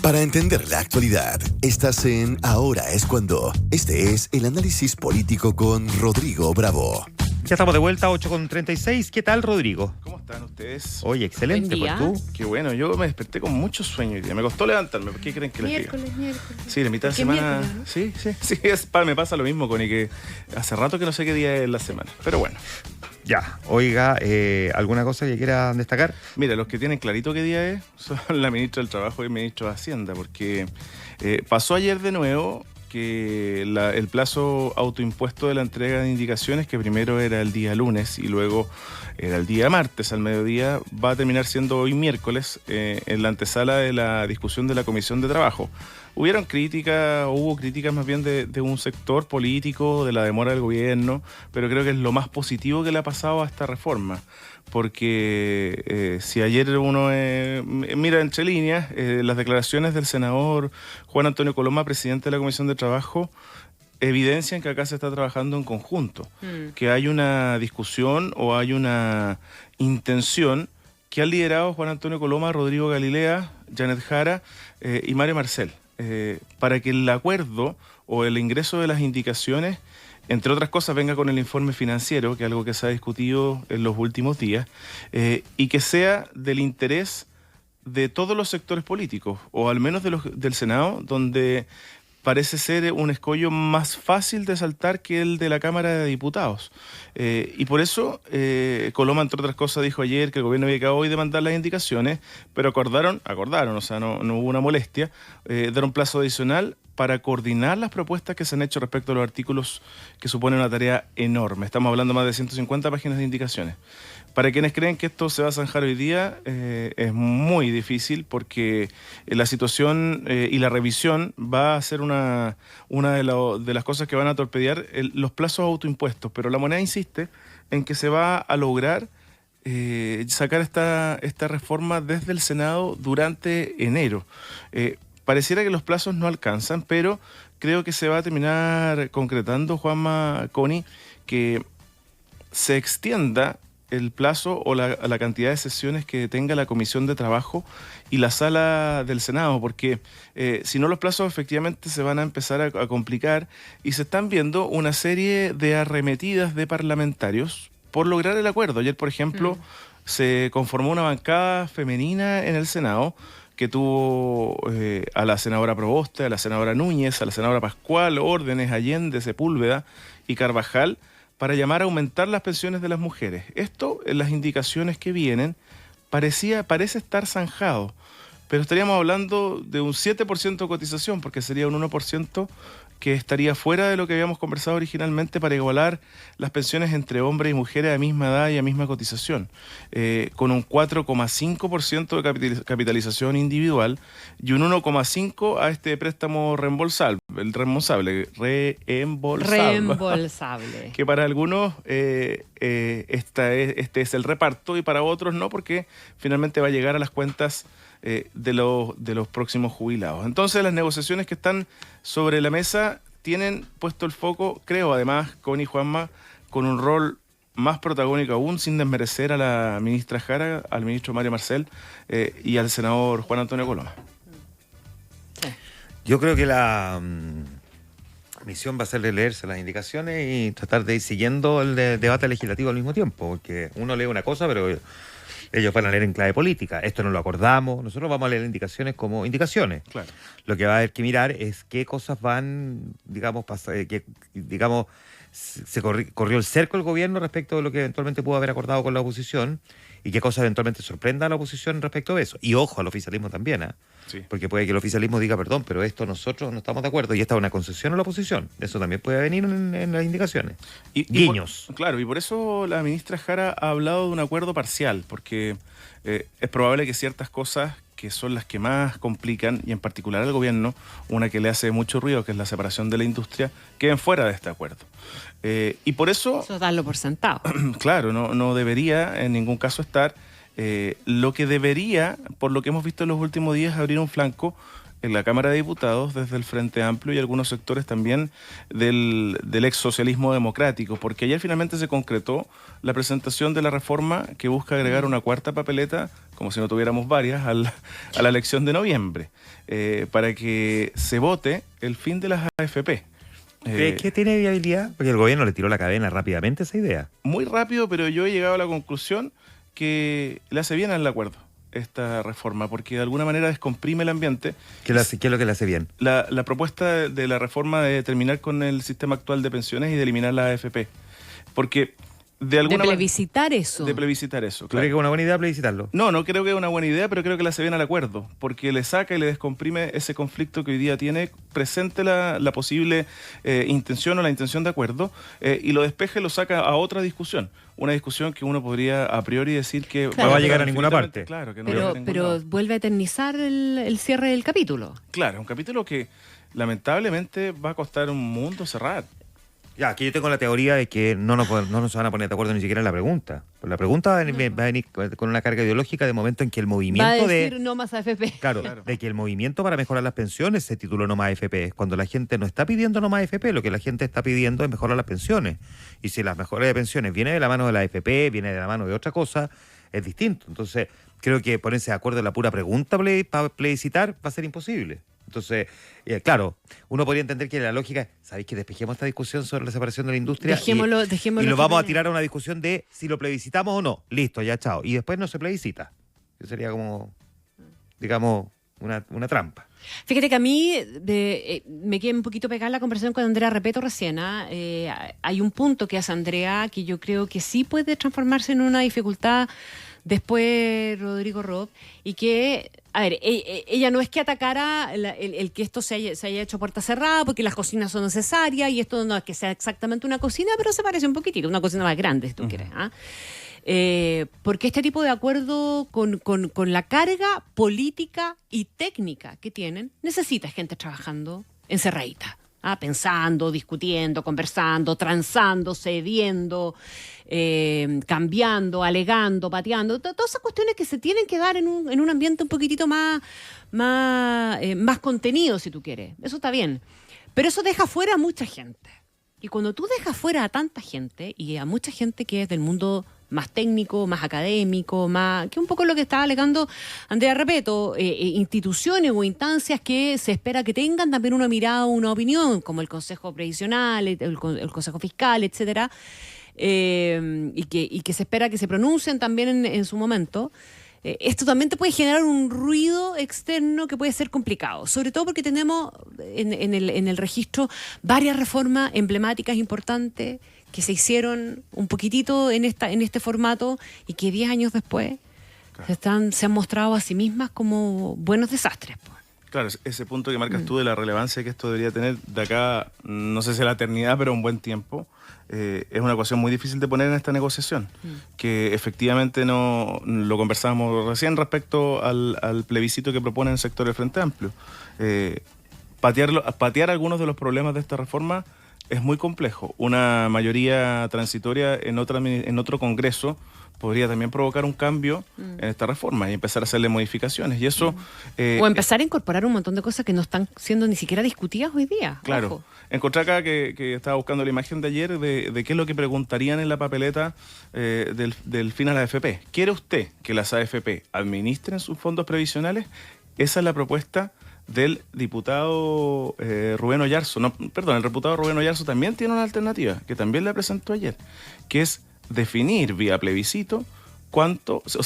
Para entender la actualidad, estás en Ahora es Cuando. Este es el análisis político con Rodrigo Bravo. Ya estamos de vuelta, 8:36. ¿Qué tal, Rodrigo? ¿Cómo están ustedes? Oye, excelente, Buen día. pues tú. Qué bueno, yo me desperté con mucho sueño hoy día. Me costó levantarme. ¿Por qué creen que les diga? Miércoles. Sí, la mitad de ¿Qué semana. miércoles, no? Sí, me pasa lo mismo, Connie, que hace rato que no sé qué día es la semana. Pero bueno, Ya, oiga, ¿alguna cosa que quiera destacar? mira, los que tienen clarito qué día es son la ministra del Trabajo y el ministro de Hacienda, porque pasó ayer de nuevo que el plazo autoimpuesto de la entrega de indicaciones, que primero era el día lunes y luego era el día martes al mediodía, va a terminar siendo hoy miércoles en la antesala de la discusión de la Comisión de Trabajo. Hubo críticas más bien de un sector político, de la demora del gobierno, pero creo que es lo más positivo que le ha pasado a esta reforma. Porque si ayer uno mira entre líneas, las declaraciones del senador Juan Antonio Coloma, presidente de la Comisión de Trabajo, evidencian que acá se está trabajando en conjunto, que hay una discusión o hay una intención que han liderado Juan Antonio Coloma, Rodrigo Galilea, Janet Jara y Mario Marcel, para que el acuerdo o el ingreso de las indicaciones, entre otras cosas, venga con el informe financiero, que es algo que se ha discutido en los últimos días, y que sea del interés de todos los sectores políticos, o al menos del Senado, donde parece ser un escollo más fácil de saltar que el de la Cámara de Diputados. Y por eso Coloma, entre otras cosas, dijo ayer que el gobierno había quedado hoy de mandar las indicaciones, pero acordaron, o sea, no hubo una molestia, dar un plazo adicional para coordinar las propuestas que se han hecho respecto a los artículos que suponen una tarea enorme. Estamos hablando de más de 150 páginas de indicaciones. Para quienes creen que esto se va a zanjar hoy día, es muy difícil porque la situación y la revisión va a ser una de las cosas que van a torpedear los plazos autoimpuestos. Pero la moneda insiste en que se va a lograr sacar esta reforma desde el Senado durante enero. Pareciera que los plazos no alcanzan, pero creo que se va a terminar concretando, Juanma, Connie, que se extienda el plazo o la cantidad de sesiones que tenga la Comisión de Trabajo y la Sala del Senado, porque si no, los plazos efectivamente se van a empezar a complicar y se están viendo una serie de arremetidas de parlamentarios por lograr el acuerdo. Ayer, por ejemplo, se conformó una bancada femenina en el Senado que tuvo a la senadora Proboste, a la senadora Núñez, a la senadora Pascual, Órdenes, Allende, Sepúlveda y Carvajal, para llamar a aumentar las pensiones de las mujeres. Esto, en las indicaciones que vienen, parece estar zanjado, pero estaríamos hablando de un 7% de cotización, porque sería un 1% que estaría fuera de lo que habíamos conversado originalmente para igualar las pensiones entre hombres y mujeres a misma edad y a misma cotización, con un 4,5% de capitalización individual y un 1,5% a este préstamo reembolsable, Reembolsable. que para algunos este es el reparto y para otros no, porque finalmente va a llegar a las cuentas de los próximos jubilados. Entonces, las negociaciones que están sobre la mesa tienen puesto el foco, creo, además, Connie, Juanma, con un rol más protagónico aún, sin desmerecer a la ministra Jara, al ministro Mario Marcel y al senador Juan Antonio Coloma. Sí. Yo creo que la misión va a ser de leerse las indicaciones y tratar de ir siguiendo el debate legislativo al mismo tiempo, porque uno lee una cosa, pero ellos van a leer en clave política. Esto no lo acordamos. Nosotros vamos a leer indicaciones como indicaciones. Claro. Lo que va a haber que mirar es qué cosas van, se corrió el cerco el gobierno respecto de lo que eventualmente pudo haber acordado con la oposición y qué cosas eventualmente sorprenda a la oposición respecto de eso. Y ojo, al oficialismo también, Sí. porque puede que el oficialismo diga, perdón, pero esto nosotros no estamos de acuerdo y esta es una concesión a la oposición. Eso también puede venir en las indicaciones. Guiños. Claro, y por eso la ministra Jara ha hablado de un acuerdo parcial, porque es probable que ciertas cosas que son las que más complican, y en particular al gobierno, una que le hace mucho ruido, que es la separación de la industria, queden fuera de este acuerdo. Y por eso... Eso es darlo por sentado. Claro, no debería en ningún caso estar. Lo que debería, por lo que hemos visto en los últimos días, abrir un flanco en la Cámara de Diputados desde el Frente Amplio y algunos sectores también del ex socialismo democrático, porque ayer finalmente se concretó la presentación de la reforma que busca agregar una cuarta papeleta, como si no tuviéramos varias, a la elección de noviembre, para que se vote el fin de las AFP. ¿Crees que tiene viabilidad? Porque el gobierno le tiró la cadena rápidamente a esa idea. Muy rápido, pero yo he llegado a la conclusión que le hace bien al acuerdo esta reforma, porque de alguna manera descomprime el ambiente. ¿Qué es lo que le hace bien? La propuesta de la reforma de terminar con el sistema actual de pensiones y de eliminar la AFP. Porque de plebiscitar eso. De plebiscitar eso, ¿Tú claro. crees que es una buena idea plebiscitarlo? No creo que es una buena idea, pero creo que le hace bien al acuerdo, porque le saca y le descomprime ese conflicto que hoy día tiene presente la posible intención o la intención de acuerdo, y lo despeja y lo saca a otra discusión. Una discusión que uno podría a priori decir que Claro. No va a llegar a ninguna parte. Claro, que no va a llegar a ningún Pero lado. vuelve a eternizar el cierre del capítulo. Claro, un capítulo que lamentablemente va a costar un mundo cerrar. Ya, aquí yo tengo la teoría de que no nos van a poner de acuerdo ni siquiera en la pregunta. Pues la pregunta va a venir con una carga ideológica de momento en que el Va a movimiento decir no más AFP. Claro, de que el movimiento para mejorar las pensiones se tituló No Más AFP. Es cuando la gente no está pidiendo No Más AFP, lo que la gente está pidiendo es mejorar las pensiones. Y si las mejoras de pensiones viene de la mano de la AFP, viene de la mano de otra cosa, es distinto. Entonces, creo que ponerse de acuerdo en la pura pregunta para plebiscitar va a ser imposible. Entonces, claro, uno podría entender que la lógica es, ¿sabéis que despejemos esta discusión sobre la separación de la industria? Dejémoslo y lo vamos a tirar a una discusión de si lo plebiscitamos o no. Listo, ya chao. Y después no se plebiscita. Eso sería como, digamos, una trampa. Fíjate que a mí me quedé un poquito pegada en la conversación con Andrea Repeto recién. Hay un punto que hace Andrea que yo creo que sí puede transformarse en una dificultad después Rodrigo Rob, y que, a ver, ella no es que atacara el que esto se haya hecho a puerta cerrada porque las cocinas son necesarias y esto no es que sea exactamente una cocina, pero se parece un poquitito, una cocina más grande, si tú quieres. Porque este tipo de acuerdo con la carga política y técnica que tienen, necesita gente trabajando encerradita. Pensando, discutiendo, conversando, transando, cediendo, cambiando, alegando, pateando, todas esas cuestiones que se tienen que dar en un ambiente un poquitito más contenido, si tú quieres. Eso está bien. Pero eso deja fuera a mucha gente. Y cuando tú dejas fuera a tanta gente, y a mucha gente que es del mundo más técnico, más académico, que un poco lo que estaba alegando Andrea Repeto, instituciones o instancias que se espera que tengan también una mirada o una opinión, como el Consejo Previsional, el Consejo Fiscal, etcétera, y que se espera que se pronuncien también en su momento. Esto también te puede generar un ruido externo que puede ser complicado, sobre todo porque tenemos en el registro varias reformas emblemáticas importantes que se hicieron un poquitito en este formato y que 10 años después se han mostrado a sí mismas como buenos desastres. Claro, ese punto que marcas tú de la relevancia que esto debería tener de acá, no sé si a la eternidad, pero un buen tiempo, es una ecuación muy difícil de poner en esta negociación, que efectivamente no lo conversábamos recién respecto al plebiscito que propone el sector del Frente Amplio. Patear algunos de los problemas de esta reforma es muy complejo. Una mayoría transitoria en otro Congreso podría también provocar un cambio en esta reforma y empezar a hacerle modificaciones. Y eso o empezar a incorporar un montón de cosas que no están siendo ni siquiera discutidas hoy día. Claro. Ojo. Encontré acá que estaba buscando la imagen de ayer de qué es lo que preguntarían en la papeleta del fin a la AFP. ¿Quiere usted que las AFP administren sus fondos previsionales? Esa es la propuesta del diputado Rubén Oyarzo. No, perdón, el diputado Rubén Oyarzo también tiene una alternativa, que también la presentó ayer, que es definir vía plebiscito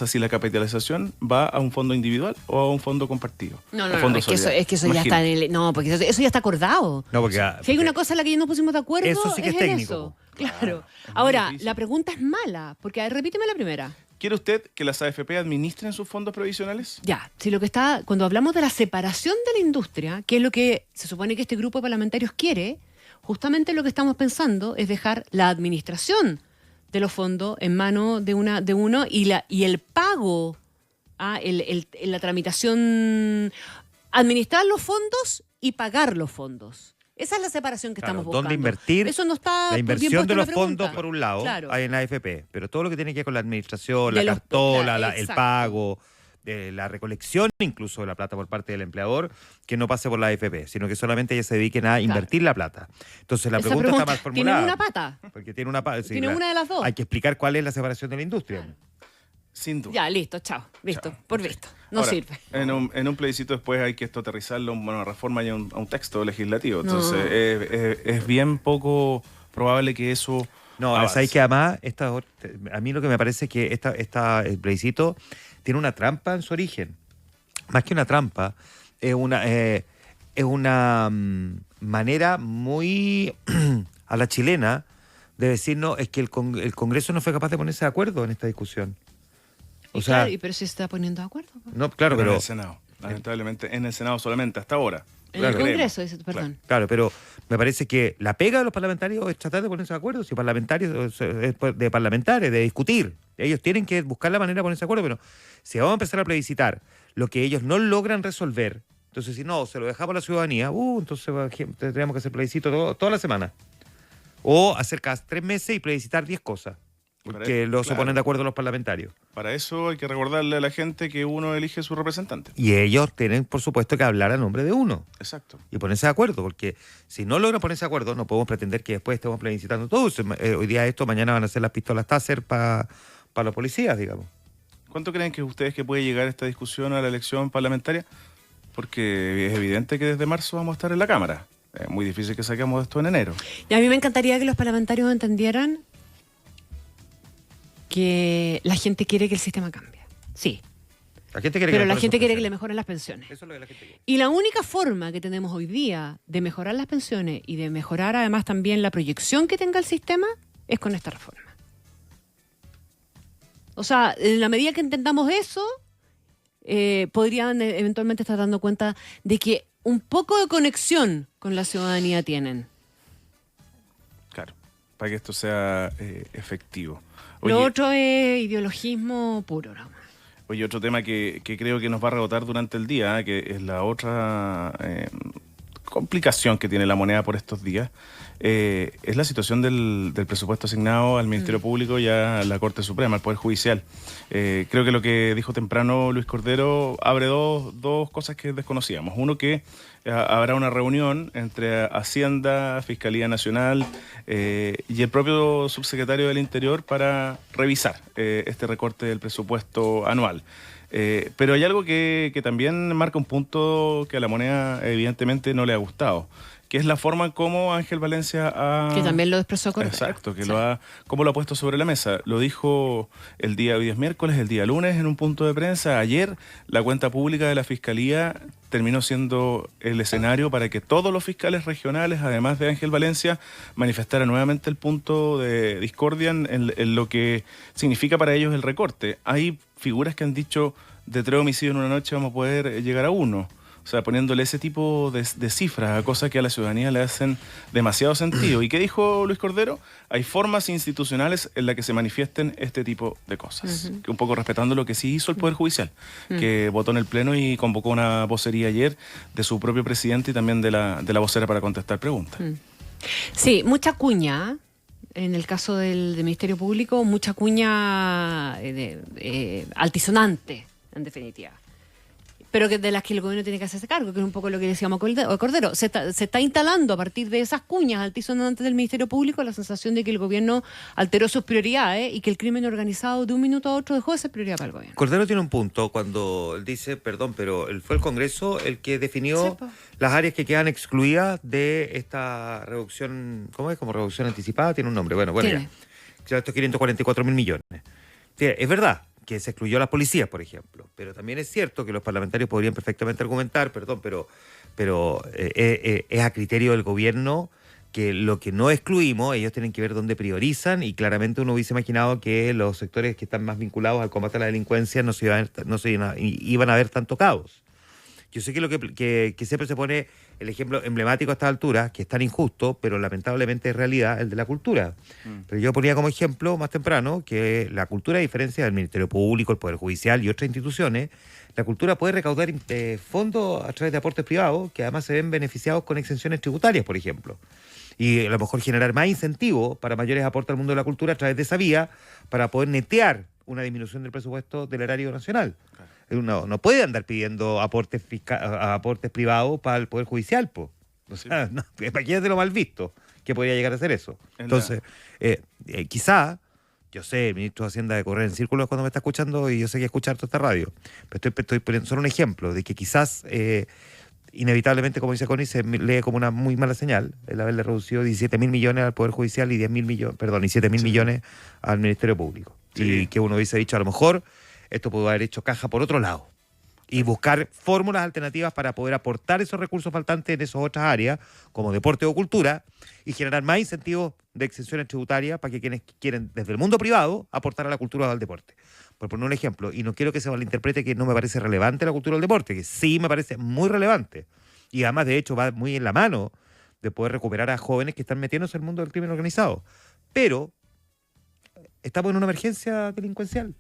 si la capitalización va a un fondo individual o a un fondo compartido. No, es que eso ya está porque eso ya está acordado. No, porque si hay una cosa en la que ya nos pusimos de acuerdo, eso sí que es en técnico. eso. Claro. Es Ahora, muy difícil. la pregunta es mala, porque repíteme la primera. ¿Quiere usted que las AFP administren sus fondos previsionales? Ya, si cuando hablamos de la separación de la industria, que es lo que se supone que este grupo de parlamentarios quiere, justamente lo que estamos pensando es dejar la administración de los fondos en manos de uno y el pago, la tramitación, administrar los fondos y pagar los fondos. Esa es la separación que estamos buscando. ¿Dónde invertir? Eso no está la bien inversión puesto de en la los fondos pregunta. por un lado Claro. hay en la AFP, pero todo lo que tiene que ver con la administración, De la los- cartola, el exacto. pago, la recolección incluso de la plata por parte del empleador, que no pase por la AFP, sino que solamente ellos se dediquen a invertir la plata. Entonces la Esa pregunta está mal ¿tiene formulada. una pata? Porque tiene una pata. ¿Tiene una de las dos? Hay que explicar cuál es la separación de la industria. Sin duda. Ya, listo, chao. Listo, Chao. por visto. No Ahora, sirve. En un plebiscito después hay que esto aterrizarlo a una reforma y a un texto legislativo. No. Entonces, es bien poco probable que eso No, avance. sabéis que además, a mí lo que me parece es que el plebiscito tiene una trampa en su origen. Más que una trampa, es una manera muy a la chilena de decirnos es que el Congreso no fue capaz de ponerse de acuerdo en esta discusión. O Y sea, claro, pero se está poniendo de acuerdo. Po. no, claro, Pero en pero el Senado. Lamentablemente, en el Senado solamente, hasta ahora. En claro. el Congreso, dice, perdón. claro, pero me parece que la pega de los parlamentarios es tratar de ponerse de acuerdo. Si parlamentarios es de parlamentarios, de discutir. Ellos tienen que buscar la manera de ponerse de acuerdo, pero si vamos a empezar a plebiscitar lo que ellos no logran resolver, entonces si no, se lo dejamos a la ciudadanía, entonces tendríamos que hacer plebiscito toda la semana. O hacer cada 3 meses y plebiscitar 10 cosas. Que los se claro. ponen de acuerdo los parlamentarios. Para eso hay que recordarle a la gente que uno elige su representante. Y ellos tienen, por supuesto, que hablar a nombre de uno. Exacto. Y ponerse de acuerdo, porque si no logran ponerse de acuerdo, no podemos pretender que después estemos plebiscitando todos. Hoy día esto, mañana van a ser las pistolas Taser para los policías, digamos. ¿Cuánto creen que ustedes que puede llegar esta discusión a la elección parlamentaria? Porque es evidente que desde marzo vamos a estar en la Cámara. Es muy difícil que saquemos esto en enero. Y a mí me encantaría que los parlamentarios entendieran que la gente quiere que el sistema cambie. Sí, La gente quiere pero la mejoren gente sus quiere que le pensiones. mejoren las pensiones. Eso es lo que la gente quiere. Y la única forma que tenemos hoy día de mejorar las pensiones y de mejorar además también la proyección que tenga el sistema es con esta reforma. O sea, en la medida que intentamos eso, podrían eventualmente estar dando cuenta de que un poco de conexión con la ciudadanía tienen. Claro. Para que esto sea efectivo. Lo otro es ideologismo puro, ¿no? Oye, otro tema que creo que nos va a rebotar durante el día, que es la otra complicación que tiene la moneda por estos días, es la situación del presupuesto asignado al Ministerio Público y a la Corte Suprema, al Poder Judicial. Creo que lo que dijo temprano Luis Cordero abre dos cosas que desconocíamos. Uno, que habrá una reunión entre Hacienda, Fiscalía Nacional y el propio subsecretario del Interior para revisar este recorte del presupuesto anual. Pero hay algo que también marca un punto que a la moneda evidentemente no le ha gustado, que es la forma en cómo Ángel Valencia ha... Que también lo expresó Cordero. Exacto, que Sí. cómo lo ha puesto sobre la mesa. Lo dijo hoy es miércoles, el día lunes en un punto de prensa. Ayer la cuenta pública de la Fiscalía terminó siendo el escenario para que todos los fiscales regionales, además de Ángel Valencia, manifestaran nuevamente el punto de discordia en lo que significa para ellos el recorte. Hay figuras que han dicho, de 3 homicidios en una noche vamos a poder llegar a 1. O sea, poniéndole ese tipo de cifras a cosas que a la ciudadanía le hacen demasiado sentido. ¿Y qué dijo Luis Cordero? Hay formas institucionales en las que se manifiesten este tipo de cosas. Que un poco respetando lo que sí hizo el Poder Judicial, que votó en el Pleno y convocó una vocería ayer de su propio presidente y también de la vocera para contestar preguntas. Sí, mucha cuña. En el caso del Ministerio Público, mucha cuña altisonante, en definitiva. Pero que de las que el gobierno tiene que hacerse cargo, que es un poco lo que decíamos Cordero. Se está instalando a partir de esas cuñas altisonantes del Ministerio Público la sensación de que el gobierno alteró sus prioridades y que el crimen organizado de un minuto a otro dejó de ser prioridad para el gobierno. Cordero tiene un punto cuando él dice, perdón, pero fue el Congreso el que definió Sí, po. las áreas que quedan excluidas de esta reducción, ¿cómo es? Como reducción anticipada, tiene un nombre. Bueno, Tiene. ya. Estos 544.000 millones. Es verdad que se excluyó a las policías, por ejemplo, pero también es cierto que los parlamentarios podrían perfectamente argumentar, pero es a criterio del gobierno que lo que no excluimos, ellos tienen que ver dónde priorizan, y claramente uno hubiese imaginado que los sectores que están más vinculados al combate a la delincuencia no se iban a ver tan tocados. Yo sé que lo que siempre se pone el ejemplo emblemático a esta altura, que es tan injusto, pero lamentablemente es realidad, el de la cultura. Pero yo ponía como ejemplo más temprano que la cultura, a diferencia del Ministerio Público, el Poder Judicial y otras instituciones, la cultura puede recaudar fondos a través de aportes privados que además se ven beneficiados con exenciones tributarias, por ejemplo. Y a lo mejor generar más incentivos para mayores aportes al mundo de la cultura a través de esa vía para poder netear una disminución del presupuesto del erario nacional. Uno no puede andar pidiendo aportes privados para el Poder Judicial, po. O sea, no, imagínate lo mal visto que podría llegar a ser eso. Entonces, quizá, yo sé, el ministro de Hacienda de correr en círculos cuando me está escuchando y yo sé que escuchar toda esta radio, pero estoy poniendo solo un ejemplo de que quizás, inevitablemente, como dice Connie, se lee como una muy mala señal el haberle reducido 17.000 millones al Poder Judicial y 7.000 millones al Ministerio Público. Sí. Y que uno hubiese dicho, a lo mejor, esto pudo haber hecho caja por otro lado. Y buscar fórmulas alternativas para poder aportar esos recursos faltantes en esas otras áreas, como deporte o cultura, y generar más incentivos de exenciones tributarias para que quienes quieren, desde el mundo privado, aportar a la cultura o al deporte. Por poner un ejemplo, y no quiero que se malinterprete que no me parece relevante la cultura o el deporte, que sí me parece muy relevante. Y además, de hecho, va muy en la mano de poder recuperar a jóvenes que están metiéndose en el mundo del crimen organizado. Pero estamos en una emergencia delincuencial.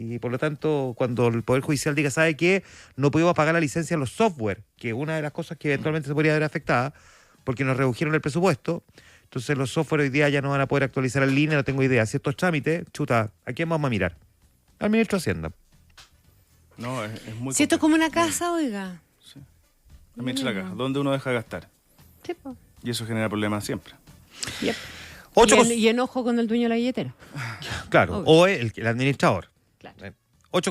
Y por lo tanto, cuando el Poder Judicial diga, ¿sabe qué? No pudimos pagar la licencia en los software, que es una de las cosas que eventualmente se podría ver afectada, porque nos redujeron el presupuesto. Entonces los software hoy día ya no van a poder actualizar en línea, no tengo idea. Si estos trámites, chuta, ¿a quién vamos a mirar? Al ministro de Hacienda. No, es muy Si esto es como una casa, oiga. Sí. El ministro de la caja, donde uno deja gastar. Sí, po. Y eso genera problemas siempre. Yep. Y enojo con el dueño de la billetera. claro, Obvio. o el administrador. Claro. 8